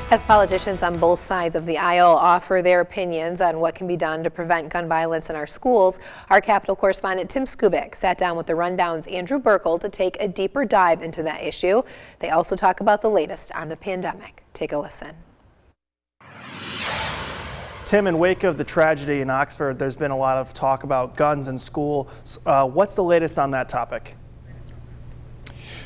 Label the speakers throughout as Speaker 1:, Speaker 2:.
Speaker 1: As politicians on both sides of the aisle offer their opinions on what can be done to prevent gun violence in our schools, our Capitol correspondent Tim Skubick sat down with the Rundown's Andrew Burkle to take a deeper dive into that issue. They also talk about the latest on the pandemic. Take a listen.
Speaker 2: Tim, in wake of the tragedy in Oxford, there's been a lot of talk about guns in school. What's the latest on that topic?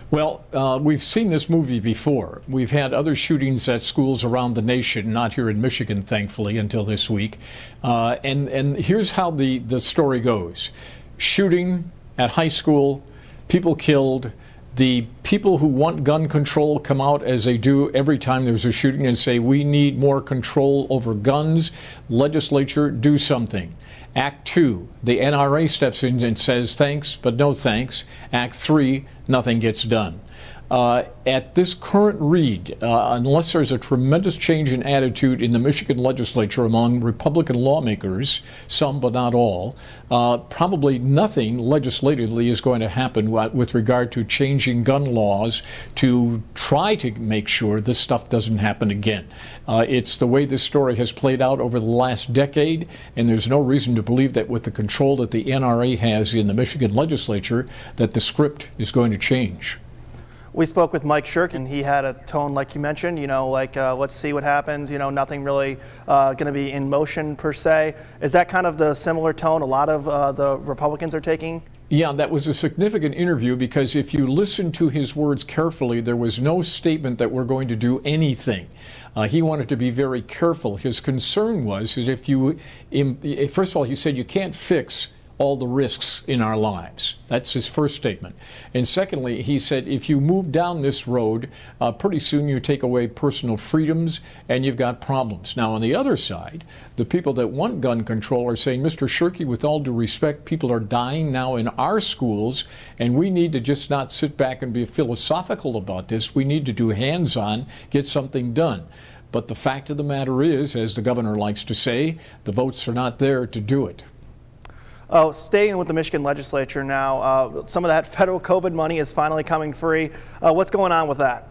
Speaker 3: Well, we've seen this movie before. We've had other shootings at schools around the nation, not here in Michigan, thankfully, until this week. And here's how the story goes. Shooting at high school, people killed. The people who want gun control come out, as they do every time there's a shooting, and say, we need more control over guns. Legislature, do something. Act 2, the NRA steps in and says thanks, but no thanks. Act 3, nothing gets done. At this current read, unless there's a tremendous change in attitude in the Michigan legislature among Republican lawmakers, some but not all, probably nothing legislatively is going to happen with regard to changing gun laws to try to make sure this stuff doesn't happen again. It's the way this story has played out over the last decade, and there's no reason to believe that with the control that the NRA has in the Michigan legislature, that the script is going to change.
Speaker 2: We spoke with Mike Shirk, and he had a tone like you mentioned, let's see what happens, nothing really going to be in motion per se. Is that kind of the similar tone a lot of the Republicans are taking?
Speaker 3: Yeah, that was a significant interview because if you listen to his words carefully, there was no statement that we're going to do anything. He wanted to be very careful. His concern was that first of all, he said you can't fix all the risks in our lives. That's his first statement. And secondly, he said if you move down this road, pretty soon you take away personal freedoms and you've got problems. Now, on the other side, the people that want gun control are saying, Mr. Shirkey, with all due respect, people are dying now in our schools, and we need to just not sit back and be philosophical about this. We need to do hands-on, get something done. But the fact of the matter is, as the governor likes to say, the votes are not there to do it.
Speaker 2: Oh, staying with the Michigan legislature now, some of that federal COVID money is finally coming free. What's going on with that?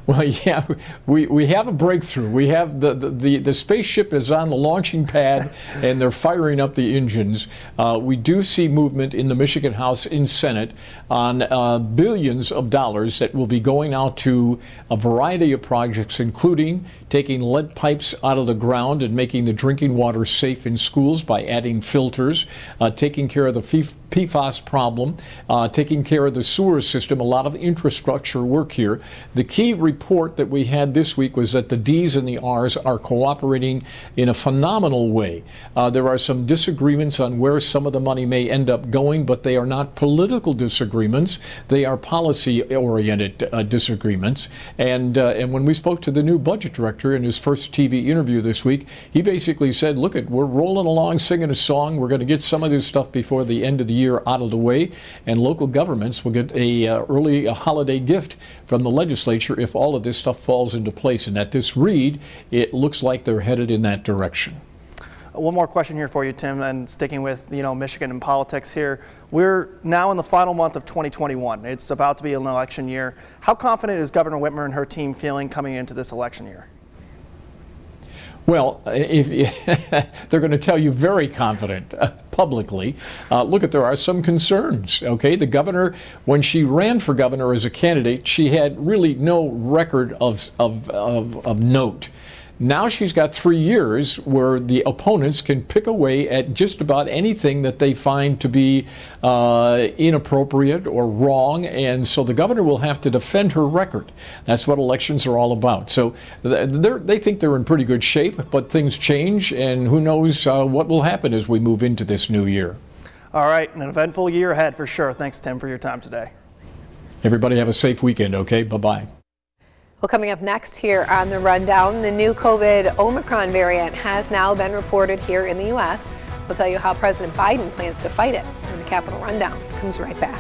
Speaker 3: Well, yeah, we have a breakthrough. We have the spaceship is on the launching pad, and they're firing up the engines. We do see movement in the Michigan House and Senate on billions of dollars that will be going out to a variety of projects, including taking lead pipes out of the ground and making the drinking water safe in schools by adding filters, taking care of the PFAS problem, taking care of the sewer system, a lot of infrastructure work here. The key report that we had this week was that the D's and the R's are cooperating in a phenomenal way. There are some disagreements on where some of the money may end up going, but they are not political disagreements. They are policy-oriented disagreements. And when we spoke to the new budget director in his first TV interview this week, he basically said, look, we're rolling along singing a song. We're going to get some of this stuff before the end of the year out of the way, and local governments will get a holiday gift from the legislature if all of this stuff falls into place. And at this read, it looks like they're headed in that direction.
Speaker 2: One more question here for you, Tim, and sticking with Michigan and politics here. We're now in the final month of 2021. It's about to be an election year. How confident is Governor Whitmer and her team feeling coming into this election year?
Speaker 3: Well, they're going to tell you very confident publicly. There are some concerns, okay? The governor, when she ran for governor as a candidate, she had really no record of note. Now she's got 3 years where the opponents can pick away at just about anything that they find to be inappropriate or wrong, and so the governor will have to defend her record. That's what elections are all about. So they think they're in pretty good shape, but things change, and who knows what will happen as we move into this new year.
Speaker 2: All right, an eventful year ahead for sure. Thanks, Tim, for your time today.
Speaker 3: Everybody have a safe weekend, okay? Bye-bye.
Speaker 1: Well, coming up next here on the Rundown, the new COVID Omicron variant has now been reported here in the U.S. We'll tell you how President Biden plans to fight it. And the Capitol Rundown comes right back.